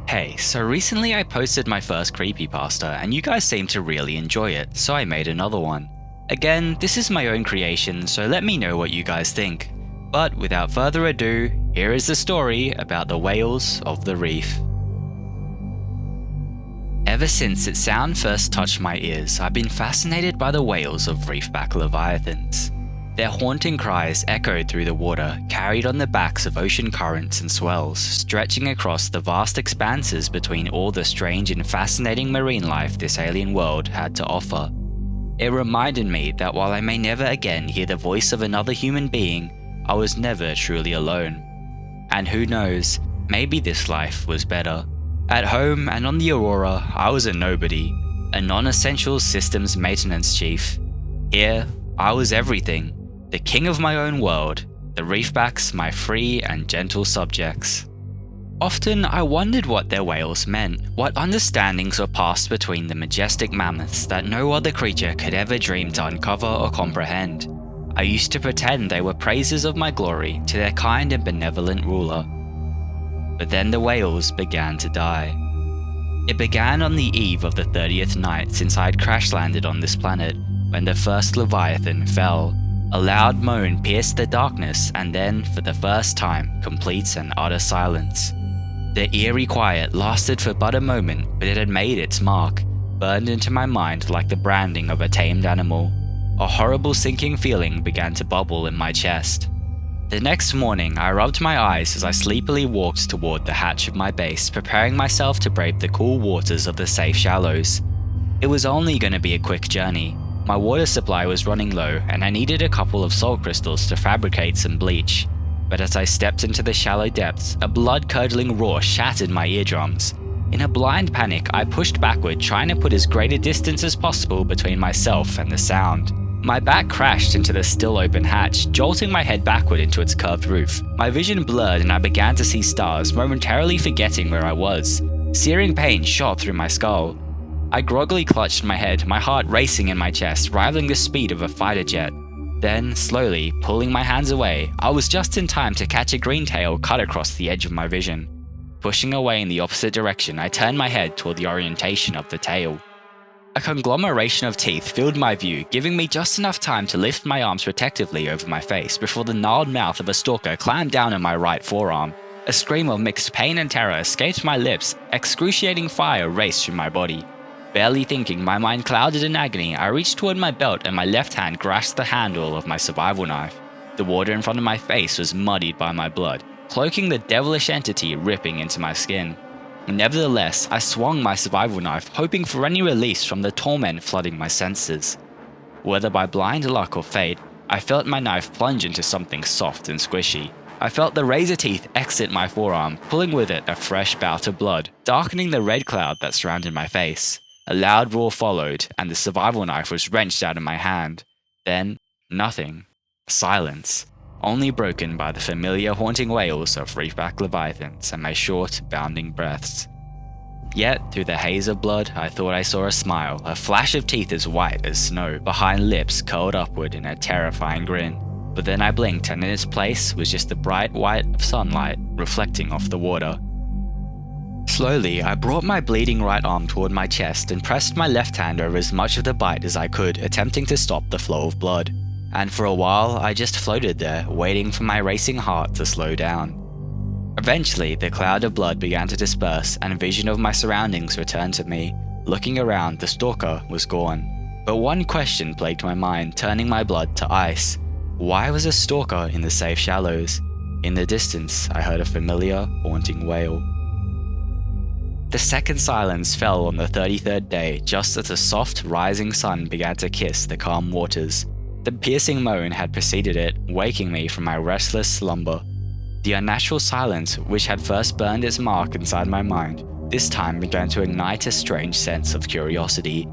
Hey, so recently I posted my first creepypasta and you guys seemed to really enjoy it, so I made another one. Again, this is my own creation, so let me know what you guys think. But without further ado, here is the story about the whales of the reef. Ever since its sound first touched my ears, I've been fascinated by the whales of reefback leviathans. Their haunting cries echoed through the water, carried on the backs of ocean currents and swells, stretching across the vast expanses between all the strange and fascinating marine life this alien world had to offer. It reminded me that while I may never again hear the voice of another human being, I was never truly alone. And who knows, maybe this life was better. At home and on the Aurora, I was a nobody, a non-essential systems maintenance chief. Here, I was everything. The king of my own world, the reefbacks my free and gentle subjects. Often I wondered what their wails meant, what understandings were passed between the majestic mammoths that no other creature could ever dream to uncover or comprehend. I used to pretend they were praises of my glory to their kind and benevolent ruler. But then the whales began to die. It began on the eve of the 30th night since I had crash-landed on this planet, when the first leviathan fell. A loud moan pierced the darkness, and then, for the first time, complete and utter silence. The eerie quiet lasted for but a moment, but it had made its mark, burned into my mind like the branding of a tamed animal. A horrible sinking feeling began to bubble in my chest. The next morning, I rubbed my eyes as I sleepily walked toward the hatch of my base, preparing myself to brave the cool waters of the safe shallows. It was only going to be a quick journey. My water supply was running low, and I needed a couple of salt crystals to fabricate some bleach. But as I stepped into the shallow depths, a blood-curdling roar shattered my eardrums. In a blind panic, I pushed backward, trying to put as great a distance as possible between myself and the sound. My back crashed into the still open hatch, jolting my head backward into its curved roof. My vision blurred and I began to see stars, momentarily forgetting where I was. Searing pain shot through my skull. I groggily clutched my head, my heart racing in my chest, rivaling the speed of a fighter jet. Then, slowly, pulling my hands away, I was just in time to catch a green tail cut across the edge of my vision. Pushing away in the opposite direction, I turned my head toward the orientation of the tail. A conglomeration of teeth filled my view, giving me just enough time to lift my arms protectively over my face before the gnarled mouth of a stalker clamped down on my right forearm. A scream of mixed pain and terror escaped my lips, excruciating fire raced through my body. Barely thinking, my mind clouded in agony, I reached toward my belt and my left hand grasped the handle of my survival knife. The water in front of my face was muddied by my blood, cloaking the devilish entity ripping into my skin. Nevertheless, I swung my survival knife, hoping for any release from the torment flooding my senses. Whether by blind luck or fate, I felt my knife plunge into something soft and squishy. I felt the razor teeth exit my forearm, pulling with it a fresh bout of blood, darkening the red cloud that surrounded my face. A loud roar followed, and the survival knife was wrenched out of my hand. Then, nothing. Silence. Only broken by the familiar haunting wails of reefback leviathans and my short, bounding breaths. Yet, through the haze of blood, I thought I saw a smile, a flash of teeth as white as snow, behind lips curled upward in a terrifying grin. But then I blinked, and in its place was just the bright white of sunlight reflecting off the water. Slowly, I brought my bleeding right arm toward my chest and pressed my left hand over as much of the bite as I could, attempting to stop the flow of blood. And for a while, I just floated there, waiting for my racing heart to slow down. Eventually, the cloud of blood began to disperse and vision of my surroundings returned to me. Looking around, the stalker was gone. But one question plagued my mind, turning my blood to ice. Why was a stalker in the safe shallows? In the distance, I heard a familiar, haunting wail. The second silence fell on the 33rd day, just as the soft, rising sun began to kiss the calm waters. The piercing moan had preceded it, waking me from my restless slumber. The unnatural silence, which had first burned its mark inside my mind, this time began to ignite a strange sense of curiosity.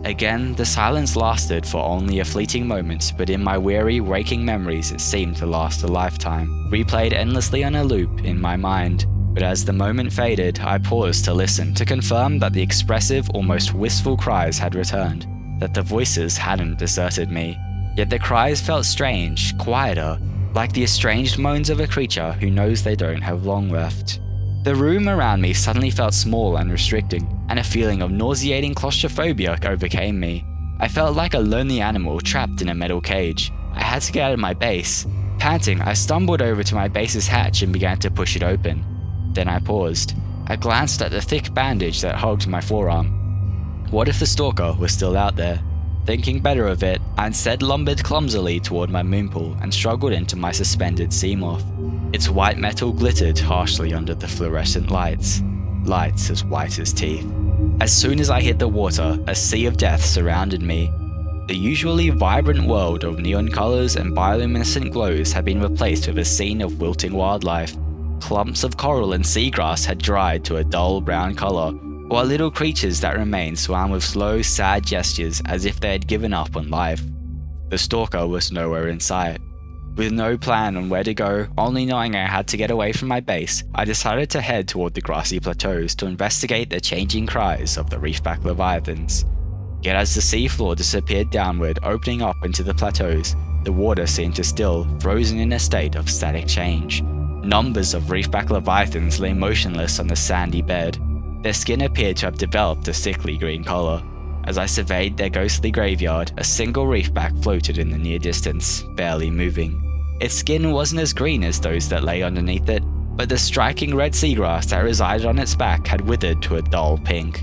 Again, the silence lasted for only a fleeting moment, but in my weary, waking memories it seemed to last a lifetime, replayed endlessly on a loop in my mind. But as the moment faded, I paused to listen, to confirm that the expressive, almost wistful cries had returned, that the voices hadn't deserted me. Yet the cries felt strange, quieter, like the estranged moans of a creature who knows they don't have long left. The room around me suddenly felt small and restricting, and a feeling of nauseating claustrophobia overcame me. I felt like a lonely animal trapped in a metal cage. I had to get out of my base. Panting, I stumbled over to my base's hatch and began to push it open. Then I paused. I glanced at the thick bandage that hugged my forearm. What if the stalker was still out there? Thinking better of it, I instead lumbered clumsily toward my moonpool and struggled into my suspended sea moth. Its white metal glittered harshly under the fluorescent lights as white as teeth. As soon as I hit the water, a sea of death surrounded me. The usually vibrant world of neon colors and bioluminescent glows had been replaced with a scene of wilting wildlife. Clumps of coral and seagrass had dried to a dull brown color, while little creatures that remained swam with slow, sad gestures as if they had given up on life. The stalker was nowhere in sight. With no plan on where to go, only knowing I had to get away from my base, I decided to head toward the grassy plateaus to investigate the changing cries of the reefback leviathans. Yet as the seafloor disappeared downward, opening up into the plateaus, the water seemed to still, frozen in a state of static change. Numbers of reefback leviathans lay motionless on the sandy bed. Their skin appeared to have developed a sickly green color. As I surveyed their ghostly graveyard, a single reefback floated in the near distance, barely moving. Its skin wasn't as green as those that lay underneath it, but the striking red seagrass that resided on its back had withered to a dull pink.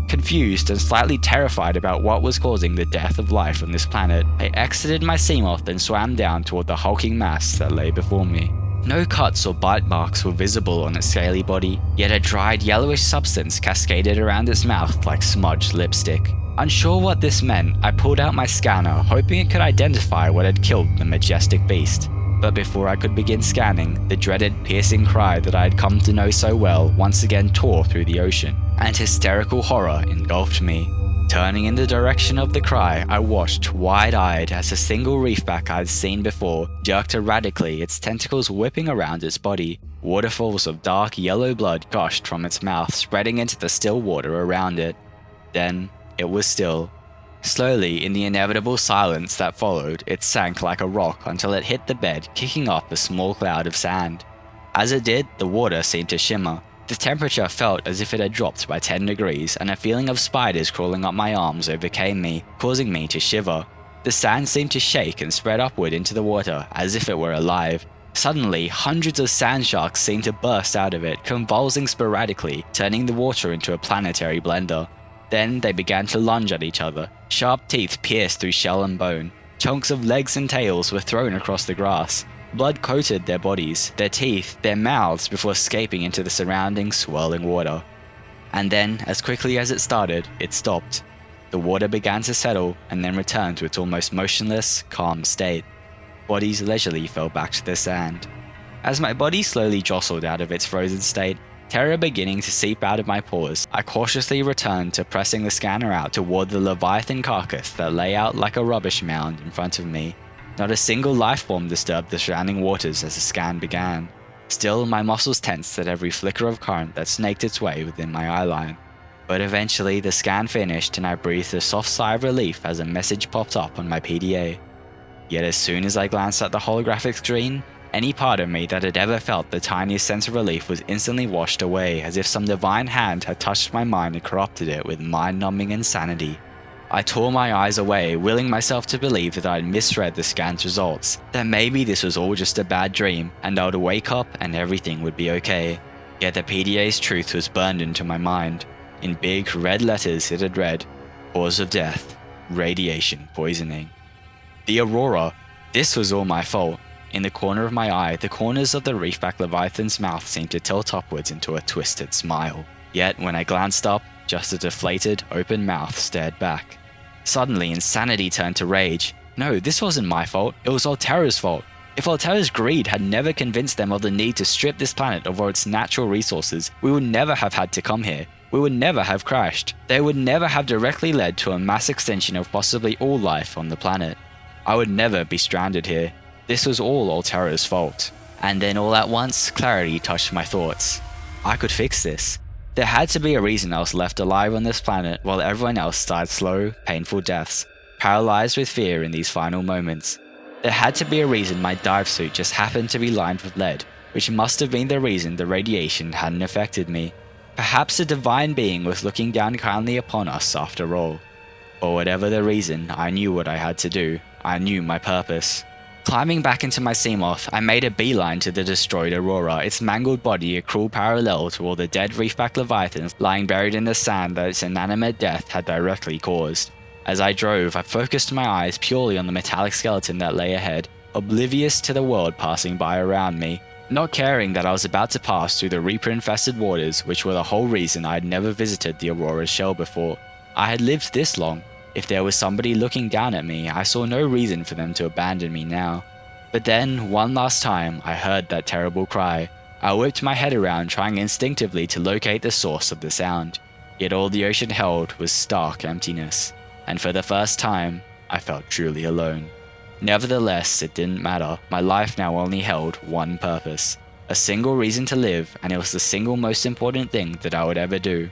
Confused and slightly terrified about what was causing the death of life on this planet, I exited my seamoth and swam down toward the hulking mass that lay before me. No cuts or bite marks were visible on its scaly body, yet a dried yellowish substance cascaded around its mouth like smudged lipstick. Unsure what this meant, I pulled out my scanner, hoping it could identify what had killed the majestic beast. But before I could begin scanning, the dreaded piercing cry that I had come to know so well once again tore through the ocean, and hysterical horror engulfed me. Turning in the direction of the cry, I watched wide-eyed as a single reefback I had seen before jerked erratically, its tentacles whipping around its body. Waterfalls of dark yellow blood gushed from its mouth, spreading into the still water around it. Then it was still. Slowly, in the inevitable silence that followed, it sank like a rock until it hit the bed, kicking up a small cloud of sand. As it did, the water seemed to shimmer. The temperature felt as if it had dropped by 10 degrees, and a feeling of spiders crawling up my arms overcame me, causing me to shiver. The sand seemed to shake and spread upward into the water, as if it were alive. Suddenly, hundreds of sand sharks seemed to burst out of it, convulsing sporadically, turning the water into a planetary blender. Then they began to lunge at each other. Sharp teeth pierced through shell and bone. Chunks of legs and tails were thrown across the grass. Blood coated their bodies, their teeth, their mouths before escaping into the surrounding swirling water. And then, as quickly as it started, it stopped. The water began to settle and then returned to its almost motionless, calm state. Bodies leisurely fell back to the sand. As my body slowly jostled out of its frozen state, terror beginning to seep out of my pores, I cautiously returned to pressing the scanner out toward the leviathan carcass that lay out like a rubbish mound in front of me. Not a single life form disturbed the surrounding waters as the scan began. Still, my muscles tensed at every flicker of current that snaked its way within my eyeline. But eventually, the scan finished and I breathed a soft sigh of relief as a message popped up on my PDA. Yet as soon as I glanced at the holographic screen, any part of me that had ever felt the tiniest sense of relief was instantly washed away, as if some divine hand had touched my mind and corrupted it with mind-numbing insanity. I tore my eyes away, willing myself to believe that I had misread the scan's results, that maybe this was all just a bad dream, and I would wake up and everything would be okay. Yet the PDA's truth was burned into my mind. In big red letters it had read, "Cause of death, radiation poisoning." The Aurora. This was all my fault. In the corner of my eye, the corners of the reefback leviathan's mouth seemed to tilt upwards into a twisted smile. Yet when I glanced up, just a deflated, open mouth stared back. Suddenly, insanity turned to rage. No, this wasn't my fault, it was Altera's fault. If Altera's greed had never convinced them of the need to strip this planet of all its natural resources, we would never have had to come here. We would never have crashed. They would never have directly led to a mass extinction of possibly all life on the planet. I would never be stranded here. This was all Altera's fault. And then all at once, clarity touched my thoughts. I could fix this. There had to be a reason I was left alive on this planet while everyone else died slow, painful deaths, paralyzed with fear in these final moments. There had to be a reason my dive suit just happened to be lined with lead, which must have been the reason the radiation hadn't affected me. Perhaps a divine being was looking down kindly upon us after all. For whatever the reason, I knew what I had to do. I knew my purpose. Climbing back into my Seamoth, I made a beeline to the destroyed Aurora, its mangled body a cruel parallel to all the dead reefback leviathans lying buried in the sand that its inanimate death had directly caused. As I drove, I focused my eyes purely on the metallic skeleton that lay ahead, oblivious to the world passing by around me, not caring that I was about to pass through the reaper-infested waters, which were the whole reason I had never visited the Aurora's shell before. I had lived this long. If there was somebody looking down at me, I saw no reason for them to abandon me now. But then, one last time, I heard that terrible cry. I whipped my head around, trying instinctively to locate the source of the sound. Yet all the ocean held was stark emptiness. And for the first time, I felt truly alone. Nevertheless, it didn't matter. My life now only held one purpose. A single reason to live, and it was the single most important thing that I would ever do.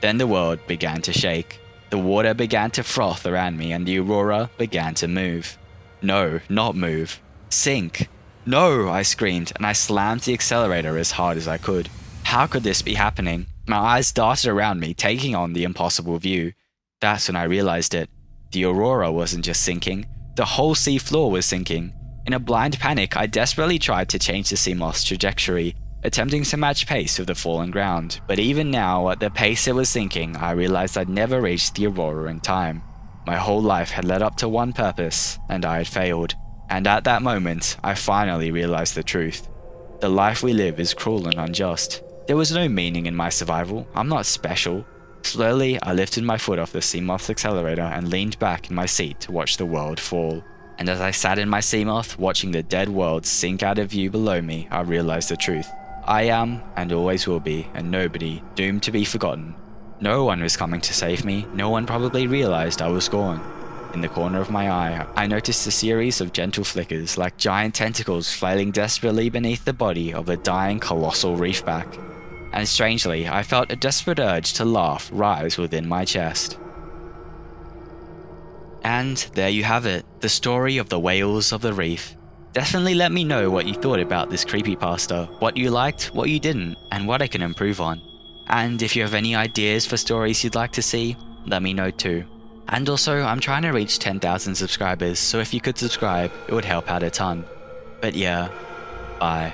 Then the world began to shake. The water began to froth around me and the Aurora began to move. No, not move. Sink. No, I screamed, and I slammed the accelerator as hard as I could. How could this be happening? My eyes darted around me, taking on the impossible view. That's when I realized it. The Aurora wasn't just sinking. The whole sea floor was sinking. In a blind panic, I desperately tried to change the Seamoth's trajectory, attempting to match pace with the fallen ground. But even now, at the pace it was sinking, I realized I'd never reached the Aurora in time. My whole life had led up to one purpose, and I had failed. And at that moment, I finally realized the truth. The life we live is cruel and unjust. There was no meaning in my survival. I'm not special. Slowly, I lifted my foot off the Seamoth's accelerator and leaned back in my seat to watch the world fall. And as I sat in my Seamoth, watching the dead world sink out of view below me, I realized the truth. I am, and always will be, a nobody, doomed to be forgotten. No one was coming to save me. No one probably realized I was gone. In the corner of my eye, I noticed a series of gentle flickers, like giant tentacles flailing desperately beneath the body of a dying colossal reefback. And strangely, I felt a desperate urge to laugh rise within my chest. And there you have it, the story of the Wails of the Reef. Definitely let me know what you thought about this creepypasta, what you liked, what you didn't, and what I can improve on. And if you have any ideas for stories you'd like to see, let me know too. And also, I'm trying to reach 10,000 subscribers, so if you could subscribe, it would help out a ton. But yeah, bye.